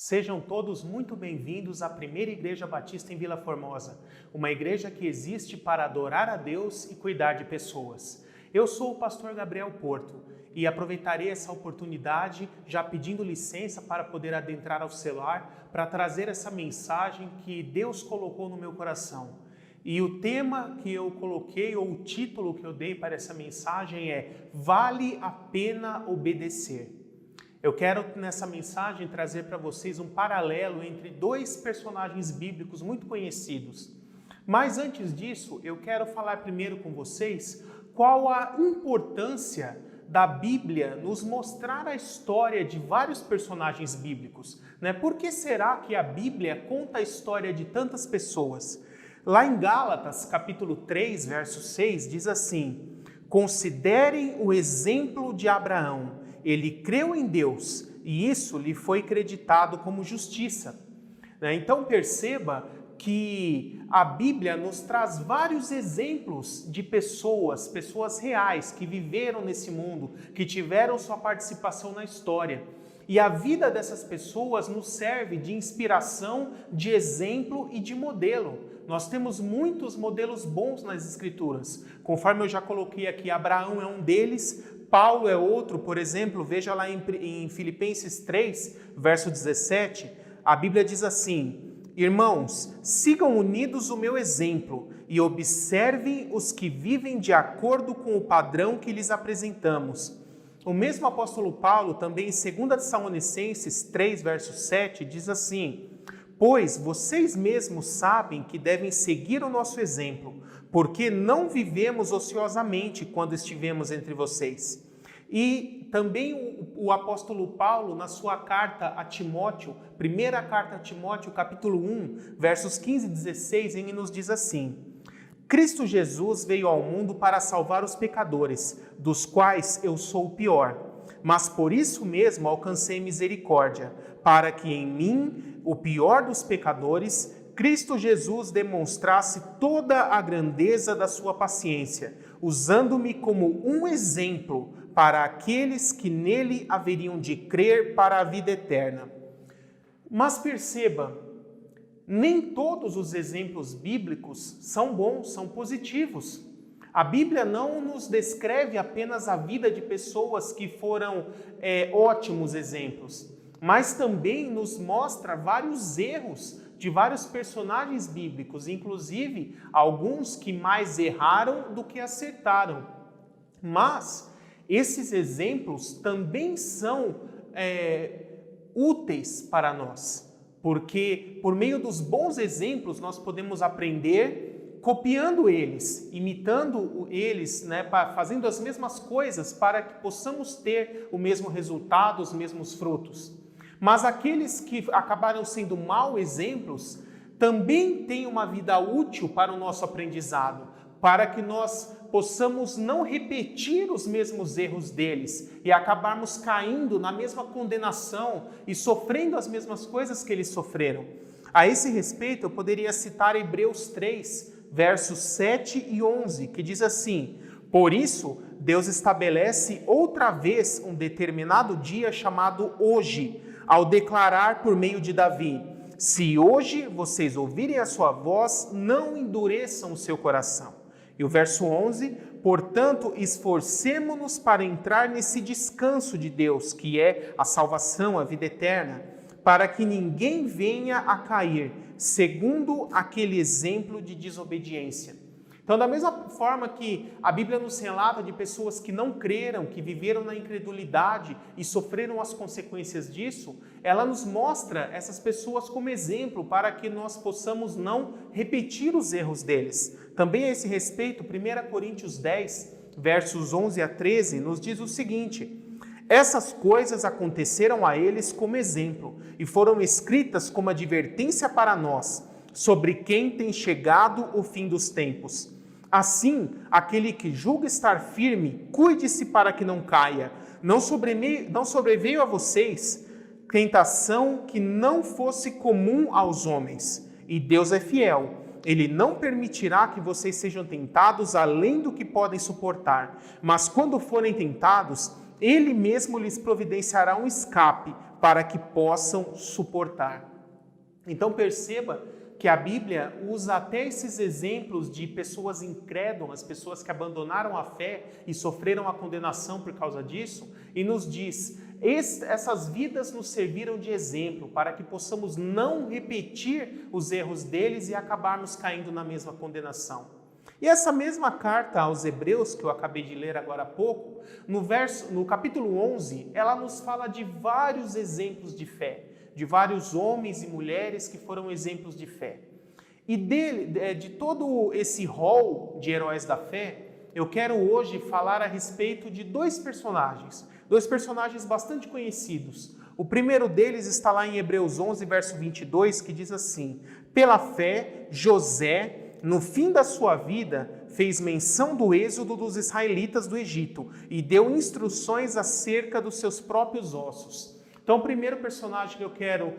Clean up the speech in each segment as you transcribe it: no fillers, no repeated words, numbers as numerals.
Sejam todos muito bem-vindos à Primeira Igreja Batista em Vila Formosa, uma igreja que existe para adorar a Deus e cuidar de pessoas. Eu sou o pastor Gabriel Porto e aproveitarei essa oportunidade já pedindo licença para poder adentrar ao celular para trazer essa mensagem que Deus colocou no meu coração. E o tema que eu coloquei, ou o título que eu dei para essa mensagem é Vale a Pena Obedecer. Eu quero nessa mensagem trazer para vocês um paralelo entre dois personagens bíblicos muito conhecidos. Mas antes disso, eu quero falar primeiro com vocês qual a importância da Bíblia nos mostrar a história de vários personagens bíblicos, né? Por que será que a Bíblia conta a história de tantas pessoas? Lá em Gálatas, capítulo 3, verso 6, diz assim: considerem o exemplo de Abraão. Ele creu em Deus e isso lhe foi creditado como justiça. Então perceba que a Bíblia nos traz vários exemplos de pessoas reais que viveram nesse mundo, que tiveram sua participação na história. E a vida dessas pessoas nos serve de inspiração, de exemplo e de modelo. Nós temos muitos modelos bons nas Escrituras. Conforme eu já coloquei aqui, Abraão é um deles, Paulo é outro. Por exemplo, veja lá em Filipenses 3, verso 17, a Bíblia diz assim: irmãos, sigam unidos o meu exemplo e observem os que vivem de acordo com o padrão que lhes apresentamos. O mesmo apóstolo Paulo, também em 2 Tessalonicenses 3, verso 7, diz assim: pois vocês mesmos sabem que devem seguir o nosso exemplo, porque não vivemos ociosamente quando estivemos entre vocês. E também o apóstolo Paulo, na sua carta a Timóteo, primeira carta a Timóteo, capítulo 1, versos 15 e 16, ele nos diz assim: Cristo Jesus veio ao mundo para salvar os pecadores, dos quais eu sou o pior. Mas por isso mesmo alcancei misericórdia, para que em mim, o pior dos pecadores, Cristo Jesus demonstrasse toda a grandeza da sua paciência, usando-me como um exemplo para aqueles que nele haveriam de crer para a vida eterna. Mas perceba, nem todos os exemplos bíblicos são bons, são positivos. A Bíblia não nos descreve apenas a vida de pessoas que foram ótimos exemplos, mas também nos mostra vários erros de vários personagens bíblicos, inclusive alguns que mais erraram do que acertaram. Mas esses exemplos também são úteis para nós, porque por meio dos bons exemplos nós podemos aprender copiando eles, imitando eles, fazendo as mesmas coisas para que possamos ter o mesmo resultado, os mesmos frutos. Mas aqueles que acabaram sendo maus exemplos também têm uma vida útil para o nosso aprendizado, para que nós possamos não repetir os mesmos erros deles e acabarmos caindo na mesma condenação e sofrendo as mesmas coisas que eles sofreram. A esse respeito, eu poderia citar Hebreus 3, versos 7 e 11, que diz assim: por isso, Deus estabelece outra vez um determinado dia chamado hoje, ao declarar por meio de Davi: se hoje vocês ouvirem a sua voz, não endureçam o seu coração. E o verso 11: portanto, esforcemo-nos para entrar nesse descanso de Deus, que é a salvação, a vida eterna, para que ninguém venha a cair, segundo aquele exemplo de desobediência. Então, da mesma forma que a Bíblia nos relata de pessoas que não creram, que viveram na incredulidade e sofreram as consequências disso, ela nos mostra essas pessoas como exemplo para que nós possamos não repetir os erros deles. Também a esse respeito, 1 Coríntios 10, versos 11 a 13, nos diz o seguinte: essas coisas aconteceram a eles como exemplo e foram escritas como advertência para nós, sobre quem tem chegado o fim dos tempos. Assim, aquele que julga estar firme, cuide-se para que não caia. Não sobreveio a vocês tentação que não fosse comum aos homens. E Deus é fiel. Ele não permitirá que vocês sejam tentados além do que podem suportar. Mas quando forem tentados, Ele mesmo lhes providenciará um escape para que possam suportar. Então perceba que a Bíblia usa até esses exemplos de pessoas incrédulas, pessoas que abandonaram a fé e sofreram a condenação por causa disso, e nos diz: essas vidas nos serviram de exemplo para que possamos não repetir os erros deles e acabarmos caindo na mesma condenação. E essa mesma carta aos Hebreus, que eu acabei de ler agora há pouco, no capítulo 11, ela nos fala de vários exemplos de fé, de vários homens e mulheres que foram exemplos de fé. E de todo esse rol de heróis da fé, eu quero hoje falar a respeito de dois personagens bastante conhecidos. O primeiro deles está lá em Hebreus 11, verso 22, que diz assim: pela fé, José, no fim da sua vida, fez menção do êxodo dos israelitas do Egito e deu instruções acerca dos seus próprios ossos. Então, o primeiro personagem que eu quero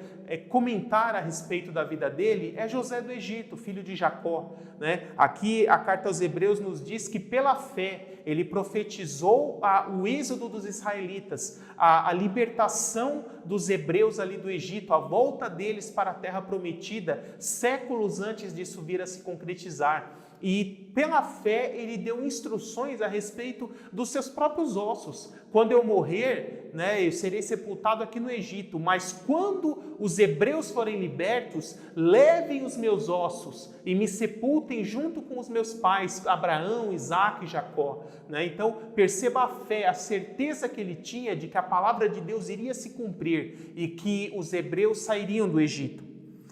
comentar a respeito da vida dele é José do Egito, filho de Jacó, né? Aqui a carta aos Hebreus nos diz que pela fé ele profetizou o êxodo dos israelitas, a libertação dos hebreus ali do Egito, a volta deles para a terra prometida, séculos antes disso vir a se concretizar. E pela fé ele deu instruções a respeito dos seus próprios ossos. Quando eu morrer, né, eu serei sepultado aqui no Egito, mas quando os hebreus forem libertos, levem os meus ossos e me sepultem junto com os meus pais, Abraão, Isaque e Jacó. Né? Então perceba a fé, a certeza que ele tinha de que a palavra de Deus iria se cumprir e que os hebreus sairiam do Egito.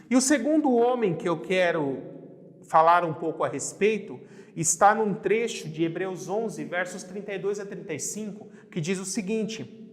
E o segundo homem que eu quero falar um pouco a respeito está num trecho de Hebreus 11, versos 32 a 35, que diz o seguinte: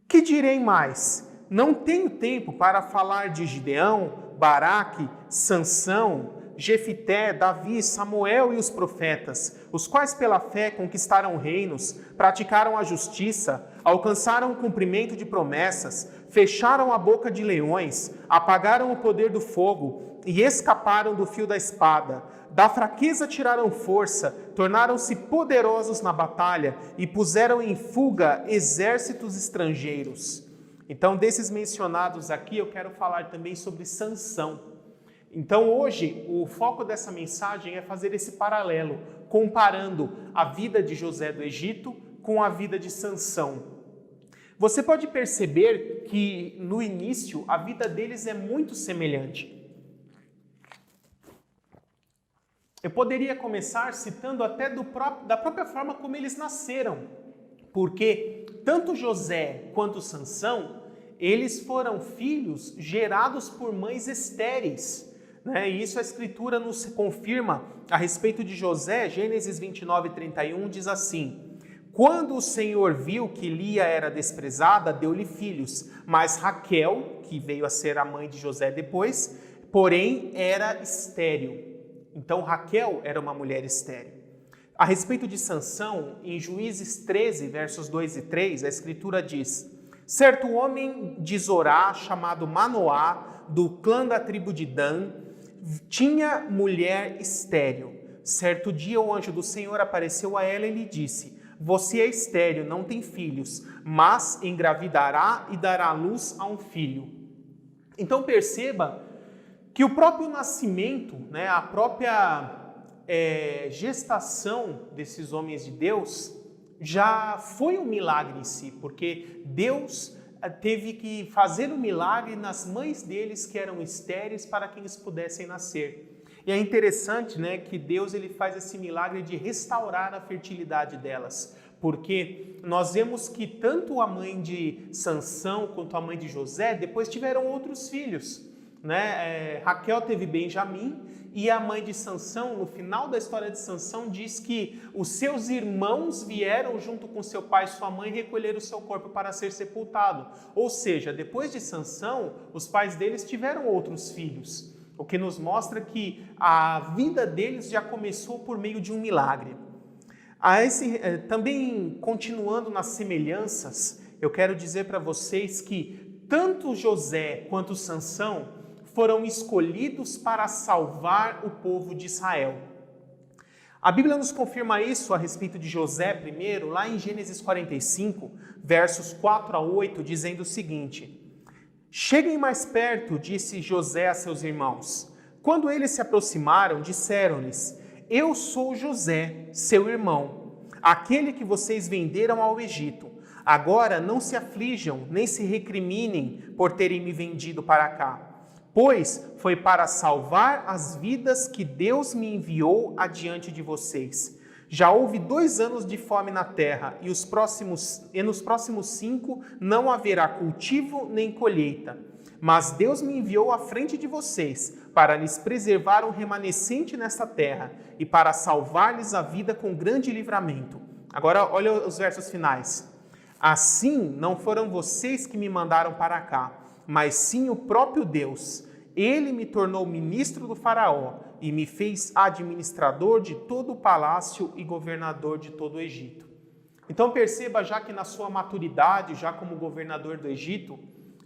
que direi mais? Não tenho tempo para falar de Gideão, Baraque, Sansão, Jefité, Davi, Samuel e os profetas, os quais pela fé conquistaram reinos, praticaram a justiça, alcançaram o cumprimento de promessas, fecharam a boca de leões, apagaram o poder do fogo e escaparam do fio da espada. Da fraqueza tiraram força, tornaram-se poderosos na batalha e puseram em fuga exércitos estrangeiros. Então, desses mencionados aqui, eu quero falar também sobre Sansão. Então, hoje, o foco dessa mensagem é fazer esse paralelo, comparando a vida de José do Egito com a vida de Sansão. Você pode perceber que, no início, a vida deles é muito semelhante. Eu poderia começar citando até da própria forma como eles nasceram, porque tanto José quanto Sansão, eles foram filhos gerados por mães estéreis. Né? E isso a Escritura nos confirma a respeito de José. Gênesis 29, 31 diz assim: quando o Senhor viu que Lia era desprezada, deu-lhe filhos, mas Raquel, que veio a ser a mãe de José depois, porém era estéril. Então Raquel era uma mulher estéril. A respeito de Sansão, em Juízes 13, versos 2 e 3, a Escritura diz: certo homem de Zorá, chamado Manoá, do clã da tribo de Dan, tinha mulher estéril. Certo dia o anjo do Senhor apareceu a ela e lhe disse: você é estéril, não tem filhos, mas engravidará e dará à luz a um filho. Então perceba que o próprio nascimento, né, a própria gestação desses homens de Deus já foi um milagre em si, porque Deus teve que fazer um milagre nas mães deles que eram estéreis para que eles pudessem nascer. E é interessante, né, que Deus ele faz esse milagre de restaurar a fertilidade delas, porque nós vemos que tanto a mãe de Sansão quanto a mãe de José depois tiveram outros filhos. Né? Raquel teve Benjamim e a mãe de Sansão, no final da história de Sansão, diz que os seus irmãos vieram junto com seu pai e sua mãe recolher o seu corpo para ser sepultado. Ou seja, depois de Sansão, os pais deles tiveram outros filhos, o que nos mostra que a vida deles já começou por meio de um milagre. Também continuando nas semelhanças, eu quero dizer para vocês que tanto José quanto Sansão foram escolhidos para salvar o povo de Israel. A Bíblia nos confirma isso a respeito de José primeiro, lá em Gênesis 45, versos 4 a 8, dizendo o seguinte: Cheguem mais perto, disse José a seus irmãos. Quando eles se aproximaram, disseram-lhes: Eu sou José, seu irmão, aquele que vocês venderam ao Egito. Agora não se aflijam, nem se recriminem por terem me vendido para cá, pois foi para salvar as vidas que Deus me enviou adiante de vocês. Já houve 2 anos de fome na terra, e nos próximos 5 não haverá cultivo nem colheita. Mas Deus me enviou à frente de vocês, para lhes preservar um remanescente nesta terra, e para salvar-lhes a vida com grande livramento. Agora olha os versos finais. Assim, não foram vocês que me mandaram para cá, mas sim o próprio Deus. Ele me tornou ministro do faraó e me fez administrador de todo o palácio e governador de todo o Egito. Então perceba, já que na sua maturidade, já como governador do Egito,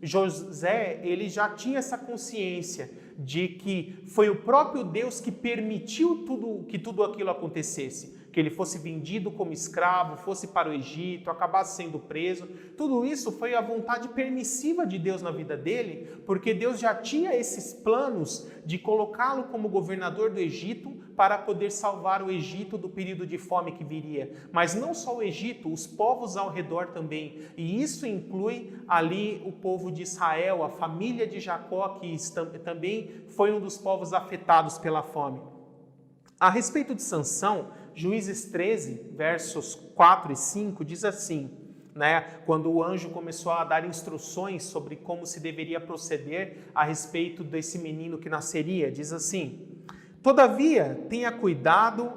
José, ele já tinha essa consciência de que foi o próprio Deus que permitiu que tudo aquilo acontecesse. Que ele fosse vendido como escravo, fosse para o Egito, acabasse sendo preso. Tudo isso foi a vontade permissiva de Deus na vida dele, porque Deus já tinha esses planos de colocá-lo como governador do Egito para poder salvar o Egito do período de fome que viria. Mas não só o Egito, os povos ao redor também. E isso inclui ali o povo de Israel, a família de Jacó, que também foi um dos povos afetados pela fome. A respeito de Sansão, Juízes 13, versos 4 e 5, diz assim, quando o anjo começou a dar instruções sobre como se deveria proceder a respeito desse menino que nasceria, diz assim: Todavia, tenha cuidado,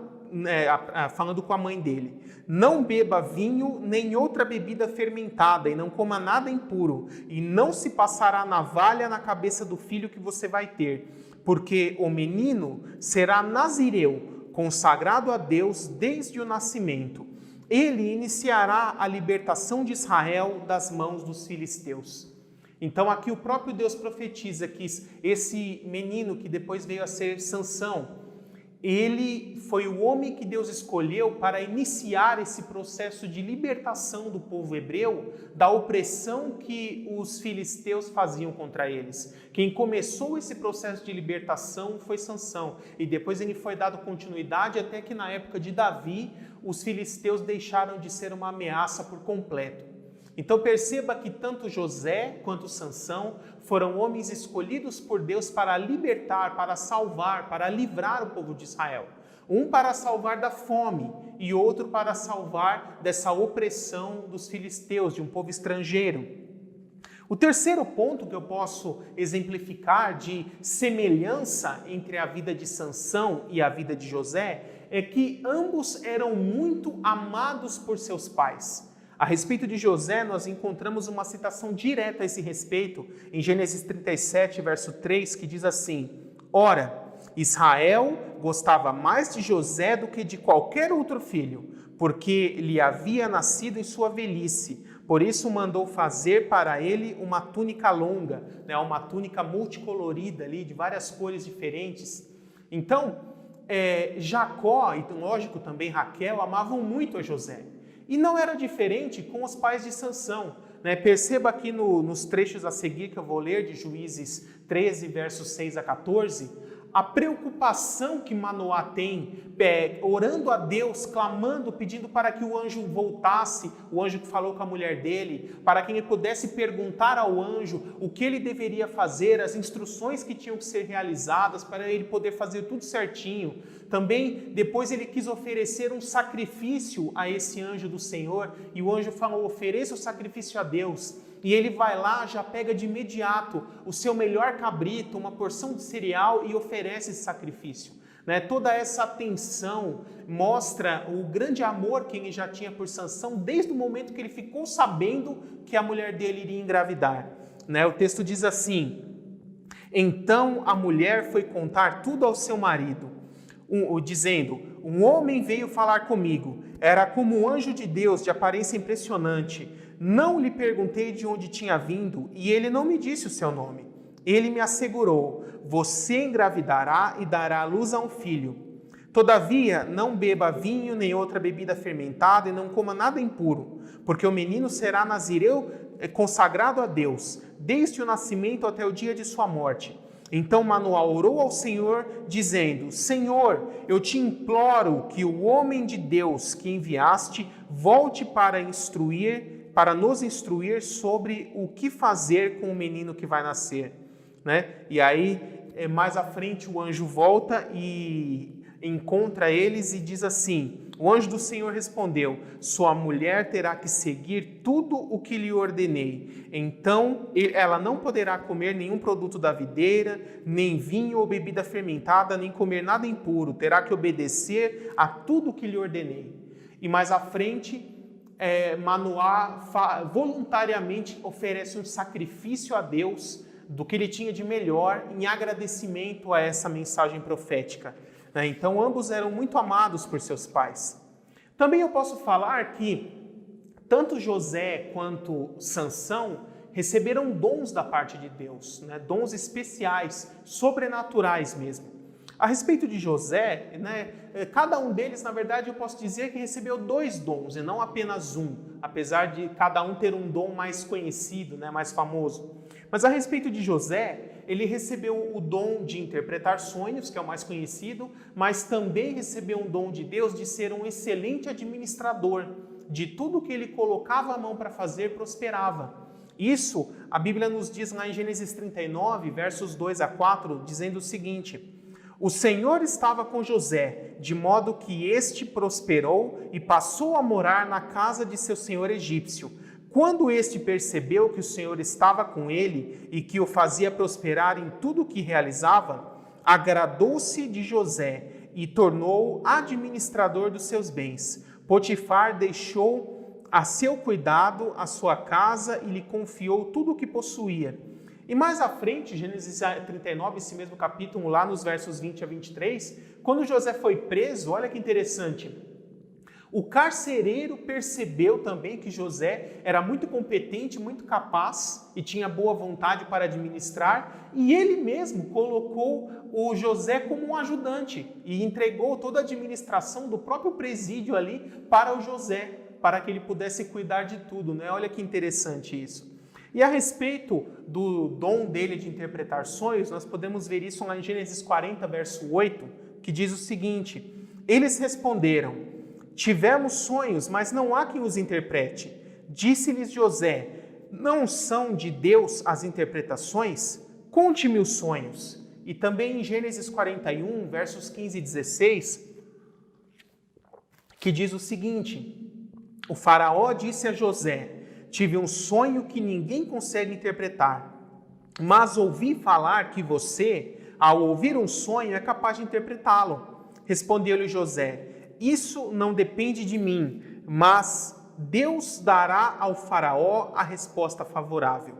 falando com a mãe dele, não beba vinho nem outra bebida fermentada e não coma nada impuro, e não se passará navalha na cabeça do filho que você vai ter, porque o menino será nazireu, consagrado a Deus desde o nascimento. Ele iniciará a libertação de Israel das mãos dos filisteus. Então aqui o próprio Deus profetiza que esse menino que depois veio a ser Sansão, ele foi o homem que Deus escolheu para iniciar esse processo de libertação do povo hebreu da opressão que os filisteus faziam contra eles. Quem começou esse processo de libertação foi Sansão, e depois ele foi dado continuidade até que na época de Davi, os filisteus deixaram de ser uma ameaça por completo. Então perceba que tanto José quanto Sansão foram homens escolhidos por Deus para libertar, para salvar, para livrar o povo de Israel. Um para salvar da fome e outro para salvar dessa opressão dos filisteus, de um povo estrangeiro. O terceiro ponto que eu posso exemplificar de semelhança entre a vida de Sansão e a vida de José é que ambos eram muito amados por seus pais. A respeito de José, nós encontramos uma citação direta a esse respeito em Gênesis 37, verso 3, que diz assim: Ora, Israel gostava mais de José do que de qualquer outro filho, porque lhe havia nascido em sua velhice. Por isso mandou fazer para ele uma túnica longa, uma túnica multicolorida ali, de várias cores diferentes. Então, Jacó e, lógico, também Raquel amavam muito a José. E não era diferente com os pais de Sansão. Perceba aqui nos trechos a seguir que eu vou ler, de Juízes 13, versos 6 a 14, a preocupação que Manoá tem, orando a Deus, clamando, pedindo para que o anjo voltasse, o anjo que falou com a mulher dele, para que ele pudesse perguntar ao anjo o que ele deveria fazer, as instruções que tinham que ser realizadas, para ele poder fazer tudo certinho. Também, depois ele quis oferecer um sacrifício a esse anjo do Senhor, e o anjo falou: ofereça o sacrifício a Deus. E ele vai lá, já pega de imediato o seu melhor cabrito, uma porção de cereal, e oferece esse sacrifício. Toda essa atenção mostra o grande amor que ele já tinha por Sansão desde o momento que ele ficou sabendo que a mulher dele iria engravidar. O texto diz assim: Então a mulher foi contar tudo ao seu marido, dizendo: Um homem veio falar comigo, era como um anjo de Deus, de aparência impressionante. Não lhe perguntei de onde tinha vindo, e ele não me disse o seu nome. Ele me assegurou: você engravidará e dará à luz a um filho. Todavia, não beba vinho nem outra bebida fermentada e não coma nada impuro, porque o menino será nazireu consagrado a Deus, desde o nascimento até o dia de sua morte. Então Manoá orou ao Senhor, dizendo: Senhor, eu te imploro que o homem de Deus que enviaste volte para nos instruir sobre o que fazer com o menino que vai nascer. E aí, mais à frente, o anjo volta e encontra eles e diz assim: o anjo do Senhor respondeu: sua mulher terá que seguir tudo o que lhe ordenei. Então ela não poderá comer nenhum produto da videira, nem vinho ou bebida fermentada, nem comer nada impuro. Terá que obedecer a tudo o que lhe ordenei. E mais à frente, Manoá voluntariamente oferece um sacrifício a Deus do que ele tinha de melhor em agradecimento a essa mensagem profética. Então, ambos eram muito amados por seus pais. Também eu posso falar que tanto José quanto Sansão receberam dons da parte de Deus, dons especiais, sobrenaturais mesmo. A respeito de José, cada um deles, na verdade, eu posso dizer que recebeu 2 dons e não apenas um, apesar de cada um ter um dom mais conhecido, mais famoso. Mas a respeito de José, ele recebeu o dom de interpretar sonhos, que é o mais conhecido, mas também recebeu um dom de Deus de ser um excelente administrador. De tudo que ele colocava a mão para fazer, prosperava. Isso, a Bíblia nos diz lá em Gênesis 39, versos 2 a 4, dizendo o seguinte: o Senhor estava com José, de modo que este prosperou e passou a morar na casa de seu senhor egípcio. Quando este percebeu que o Senhor estava com ele e que o fazia prosperar em tudo o que realizava, agradou-se de José e tornou-o administrador dos seus bens. Potifar deixou a seu cuidado a sua casa e lhe confiou tudo o que possuía. E mais à frente, Gênesis 39, esse mesmo capítulo, lá nos versos 20 a 23, quando José foi preso, olha que interessante, o carcereiro percebeu também que José era muito competente, muito capaz e tinha boa vontade para administrar, e ele mesmo colocou o José como um ajudante e entregou toda a administração do próprio presídio ali para o José, para que ele pudesse cuidar de tudo, Olha que interessante isso. E a respeito do dom dele de interpretar sonhos, nós podemos ver isso lá em Gênesis 40, verso 8, que diz o seguinte: eles responderam: tivemos sonhos, mas não há quem os interprete. Disse-lhes José: não são de Deus as interpretações? Conte-me os sonhos. E também em Gênesis 41, versos 15 e 16, que diz o seguinte: o faraó disse a José: tive um sonho que ninguém consegue interpretar, mas ouvi falar que você, ao ouvir um sonho, é capaz de interpretá-lo. Respondeu-lhe José: isso não depende de mim, mas Deus dará ao faraó a resposta favorável.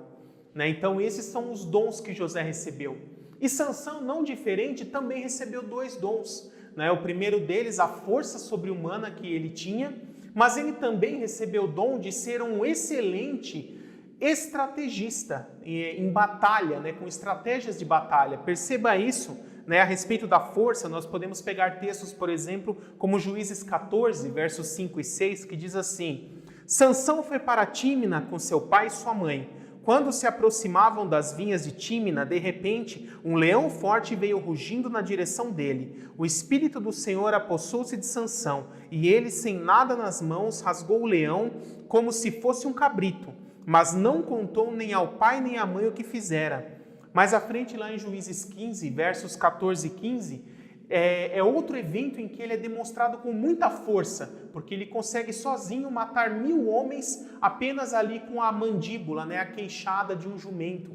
Então esses são os dons que José recebeu. E Sansão, não diferente, também recebeu 2 dons. O primeiro deles, a força sobre-humana que ele tinha, mas ele também recebeu o dom de ser um excelente estrategista em batalha, com estratégias de batalha. Perceba isso, a respeito da força, nós podemos pegar textos, por exemplo, como Juízes 14, versos 5 e 6, que diz assim: Sansão foi para Tímina com seu pai e sua mãe. Quando se aproximavam das vinhas de Tímina, de repente, um leão forte veio rugindo na direção dele. O Espírito do Senhor apossou-se de Sansão, e ele, sem nada nas mãos, rasgou o leão como se fosse um cabrito, mas não contou nem ao pai nem à mãe o que fizera. Mais à frente, lá em Juízes 15, versos 14 e 15, é outro evento em que ele é demonstrado com muita força, porque ele consegue sozinho matar 1000 homens apenas ali com a mandíbula, a queixada de um jumento.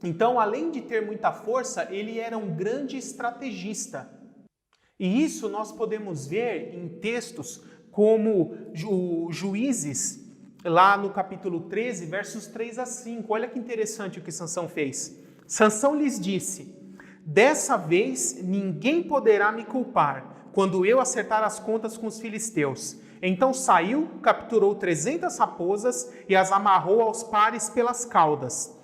Então, além de ter muita força, ele era um grande estrategista. E isso nós podemos ver em textos como Juízes, lá no capítulo 13, versos 3 a 5. Olha que interessante o que Sansão fez. Sansão lhes disse: dessa vez ninguém poderá me culpar, quando eu acertar as contas com os filisteus. Então saiu, capturou 300 raposas e as amarrou aos pares pelas caudas.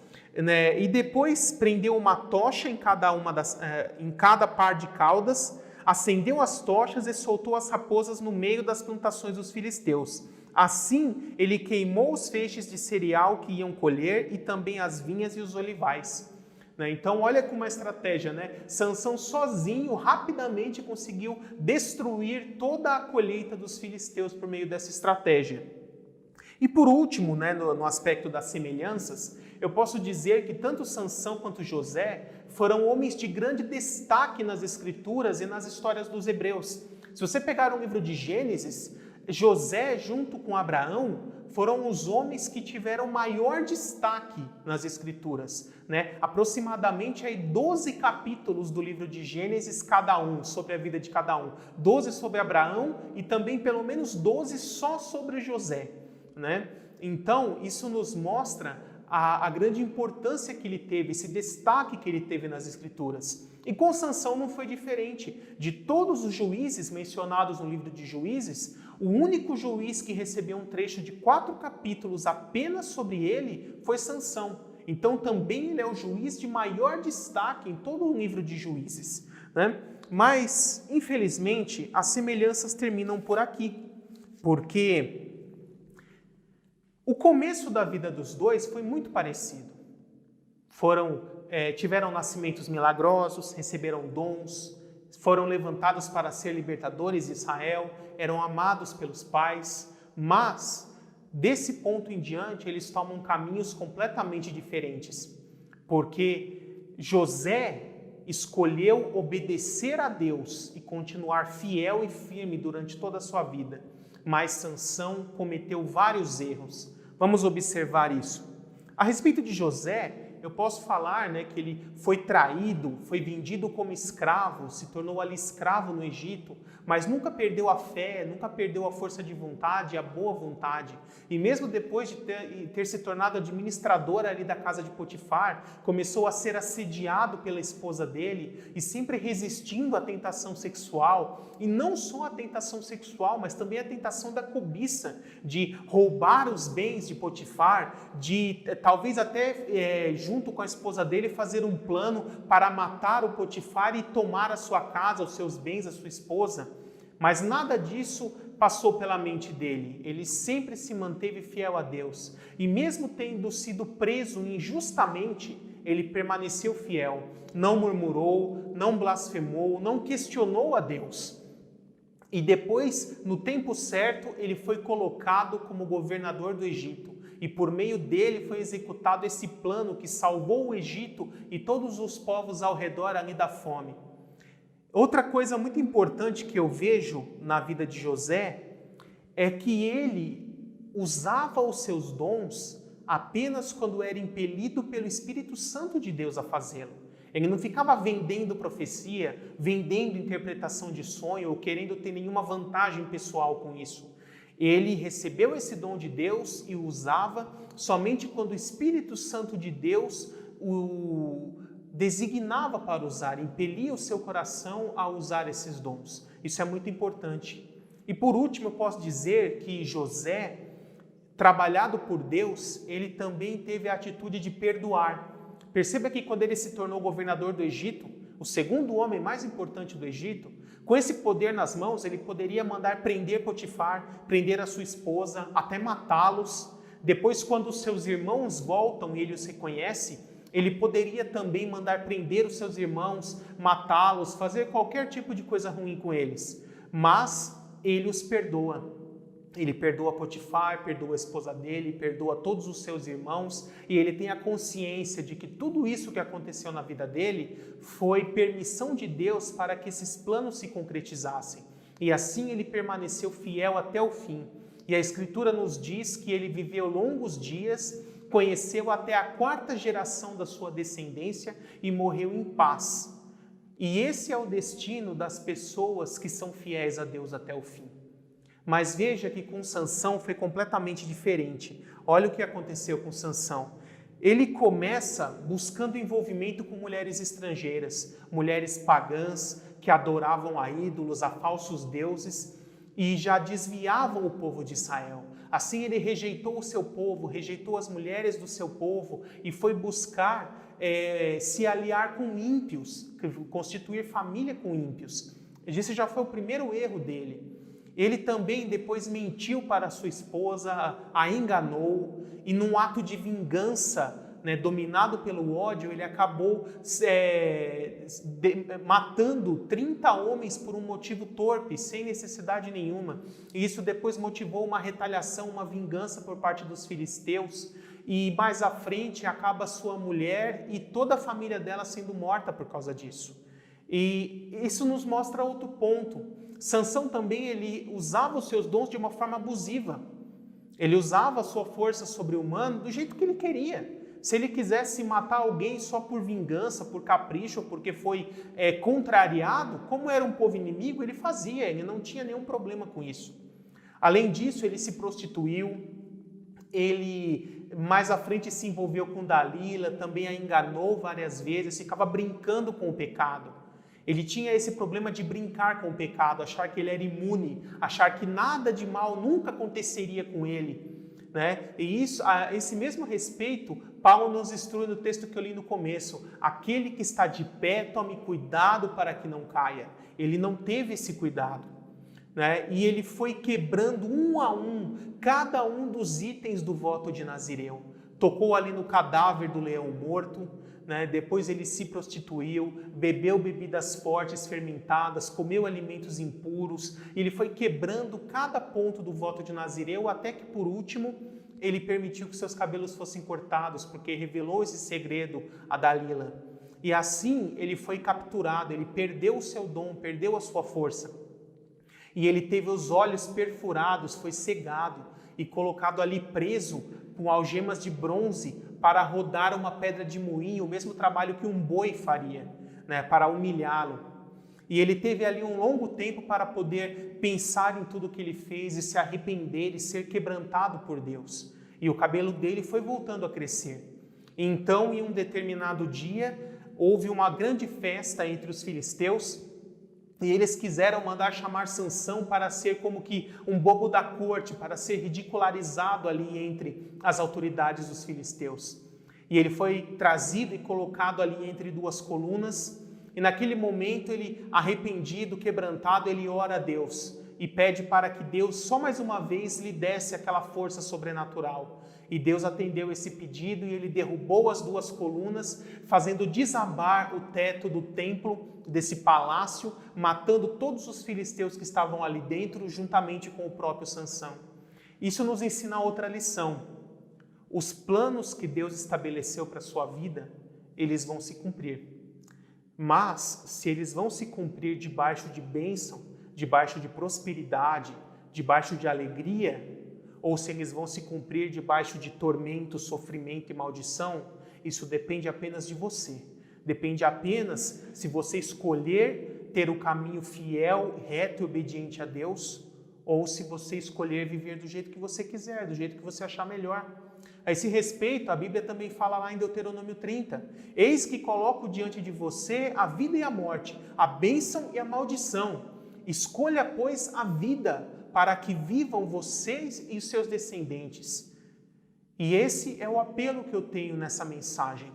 E depois prendeu uma tocha em cada par de caudas, acendeu as tochas e soltou as raposas no meio das plantações dos filisteus. Assim, ele queimou os feixes de cereal que iam colher e também as vinhas e os olivais. Então, olha como uma estratégia, né? Sansão sozinho, rapidamente conseguiu destruir toda a colheita dos filisteus por meio dessa estratégia. E por último, né, no aspecto das semelhanças, eu posso dizer que tanto Sansão quanto José foram homens de grande destaque nas Escrituras e nas histórias dos hebreus. Se você pegar o livro de Gênesis, José, junto com Abraão, foram os homens que tiveram maior destaque nas Escrituras, né? Aproximadamente aí 12 capítulos do livro de Gênesis, cada um, sobre a vida de cada um. 12 sobre Abraão e também pelo menos 12 só sobre José, né? Então, isso nos mostra a grande importância que ele teve, esse destaque que ele teve nas Escrituras. E com Sansão não foi diferente. De todos os juízes mencionados no livro de Juízes, o único juiz que recebeu um trecho de 4 capítulos apenas sobre ele foi Sansão. Então também ele é o juiz de maior destaque em todo o livro de Juízes, né? Mas, infelizmente, as semelhanças terminam por aqui, porque o começo da vida dos dois foi muito parecido. Tiveram nascimentos milagrosos, receberam dons, foram levantados para ser libertadores de Israel, eram amados pelos pais, mas desse ponto em diante eles tomam caminhos completamente diferentes, porque José escolheu obedecer a Deus e continuar fiel e firme durante toda a sua vida, mas Sansão cometeu vários erros. Vamos observar isso. A respeito de José, eu posso falar, né, que ele foi traído, foi vendido como escravo, se tornou ali escravo no Egito, mas nunca perdeu a fé, nunca perdeu a força de vontade, a boa vontade. E mesmo depois de ter se tornado administrador ali da casa de Potifar, começou a ser assediado pela esposa dele e sempre resistindo à tentação sexual. E não só a tentação sexual, mas também a tentação da cobiça, de roubar os bens de Potifar, de talvez até junto com a esposa dele fazer um plano para matar o Potifar e tomar a sua casa, os seus bens, a sua esposa. Mas nada disso passou pela mente dele. Ele sempre se manteve fiel a Deus. E mesmo tendo sido preso injustamente, ele permaneceu fiel. Não murmurou, não blasfemou, não questionou a Deus. E depois, no tempo certo, ele foi colocado como governador do Egito. E por meio dele foi executado esse plano que salvou o Egito e todos os povos ao redor ali da fome. Outra coisa muito importante que eu vejo na vida de José é que ele usava os seus dons apenas quando era impelido pelo Espírito Santo de Deus a fazê-lo. Ele não ficava vendendo profecia, vendendo interpretação de sonho ou querendo ter nenhuma vantagem pessoal com isso. Ele recebeu esse dom de Deus e o usava somente quando o Espírito Santo de Deus o designava para usar, impelia o seu coração a usar esses dons. Isso é muito importante. E por último, eu posso dizer que José, trabalhado por Deus, ele também teve a atitude de perdoar. Perceba que quando ele se tornou governador do Egito, o segundo homem mais importante do Egito, com esse poder nas mãos, ele poderia mandar prender Potifar, prender a sua esposa, até matá-los. Depois, quando os seus irmãos voltam e ele os reconhece, ele poderia também mandar prender os seus irmãos, matá-los, fazer qualquer tipo de coisa ruim com eles. Mas ele os perdoa. Ele perdoa Potifar, perdoa a esposa dele, perdoa todos os seus irmãos e ele tem a consciência de que tudo isso que aconteceu na vida dele foi permissão de Deus para que esses planos se concretizassem. E assim ele permaneceu fiel até o fim. E a Escritura nos diz que ele viveu longos dias, conheceu até a 4ª geração da sua descendência e morreu em paz. E esse é o destino das pessoas que são fiéis a Deus até o fim. Mas veja que com Sansão foi completamente diferente. Olha o que aconteceu com Sansão. Ele começa buscando envolvimento com mulheres estrangeiras, mulheres pagãs que adoravam a ídolos, a falsos deuses e já desviavam o povo de Israel. Assim ele rejeitou o seu povo, rejeitou as mulheres do seu povo e foi buscar se aliar com ímpios, constituir família com ímpios. Esse já foi o primeiro erro dele. Ele também depois mentiu para sua esposa, a enganou, e num ato de vingança, dominado pelo ódio, ele acabou matando 30 homens por um motivo torpe, sem necessidade nenhuma. E isso depois motivou uma retaliação, uma vingança por parte dos filisteus. E mais à frente acaba sua mulher e toda a família dela sendo morta por causa disso. E isso nos mostra outro ponto. Sansão também ele usava os seus dons de uma forma abusiva. Ele usava a sua força sobre-humana do jeito que ele queria. Se ele quisesse matar alguém só por vingança, por capricho, ou porque foi contrariado, como era um povo inimigo, ele fazia, ele não tinha nenhum problema com isso. Além disso, ele se prostituiu, ele mais à frente se envolveu com Dalila, também a enganou várias vezes, ficava brincando com o pecado. Ele tinha esse problema de brincar com o pecado, achar que ele era imune, achar que nada de mal nunca aconteceria com ele. E isso, a esse mesmo respeito, Paulo nos instrui no texto que eu li no começo: aquele que está de pé, tome cuidado para que não caia. Ele não teve esse cuidado. E ele foi quebrando um a um cada um dos itens do voto de Nazireu. Tocou ali no cadáver do leão morto, depois ele se prostituiu, bebeu bebidas fortes, fermentadas, comeu alimentos impuros. Ele foi quebrando cada ponto do voto de Nazireu, até que por último ele permitiu que seus cabelos fossem cortados, porque revelou esse segredo a Dalila. E assim ele foi capturado, ele perdeu o seu dom, perdeu a sua força. E ele teve os olhos perfurados, foi cegado e colocado ali preso com algemas de bronze para rodar uma pedra de moinho, o mesmo trabalho que um boi faria, para humilhá-lo. E ele teve ali um longo tempo para poder pensar em tudo que ele fez e se arrepender e ser quebrantado por Deus. E o cabelo dele foi voltando a crescer. Então, em um determinado dia, houve uma grande festa entre os filisteus e eles quiseram mandar chamar Sansão para ser como que um bobo da corte, para ser ridicularizado ali entre as autoridades dos filisteus. E ele foi trazido e colocado ali entre duas colunas, e naquele momento ele, arrependido, quebrantado, ele ora a Deus e pede para que Deus só mais uma vez lhe desse aquela força sobrenatural. E Deus atendeu esse pedido e ele derrubou as duas colunas, fazendo desabar o teto do templo, desse palácio, matando todos os filisteus que estavam ali dentro, juntamente com o próprio Sansão. Isso nos ensina outra lição. Os planos que Deus estabeleceu para a sua vida, eles vão se cumprir. Mas, se eles vão se cumprir debaixo de bênção, debaixo de prosperidade, debaixo de alegria, ou se eles vão se cumprir debaixo de tormento, sofrimento e maldição, isso depende apenas de você. Depende apenas se você escolher ter o caminho fiel, reto e obediente a Deus, ou se você escolher viver do jeito que você quiser, do jeito que você achar melhor. A esse respeito, a Bíblia também fala lá em Deuteronômio 30, eis que coloco diante de você a vida e a morte, a bênção e a maldição. Escolha, pois, a vida, para que vivam vocês e os seus descendentes. E esse é o apelo que eu tenho nessa mensagem.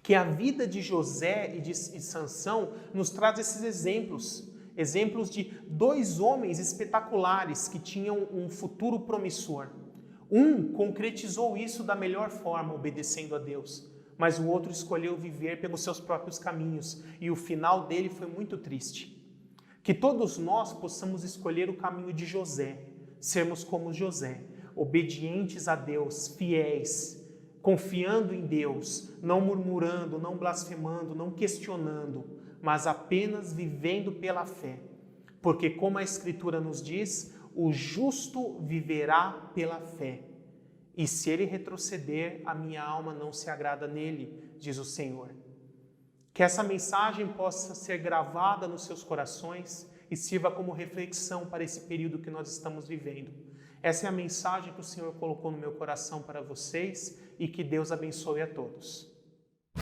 Que a vida de José e de Sansão nos traz esses exemplos de dois homens espetaculares que tinham um futuro promissor. Um concretizou isso da melhor forma, obedecendo a Deus, mas o outro escolheu viver pelos seus próprios caminhos e o final dele foi muito triste. Que todos nós possamos escolher o caminho de José, sermos como José, obedientes a Deus, fiéis, confiando em Deus, não murmurando, não blasfemando, não questionando, mas apenas vivendo pela fé. Porque, como a Escritura nos diz, o justo viverá pela fé. E se ele retroceder, a minha alma não se agrada nele, diz o Senhor. Que essa mensagem possa ser gravada nos seus corações e sirva como reflexão para esse período que nós estamos vivendo. Essa é a mensagem que o Senhor colocou no meu coração para vocês e que Deus abençoe a todos.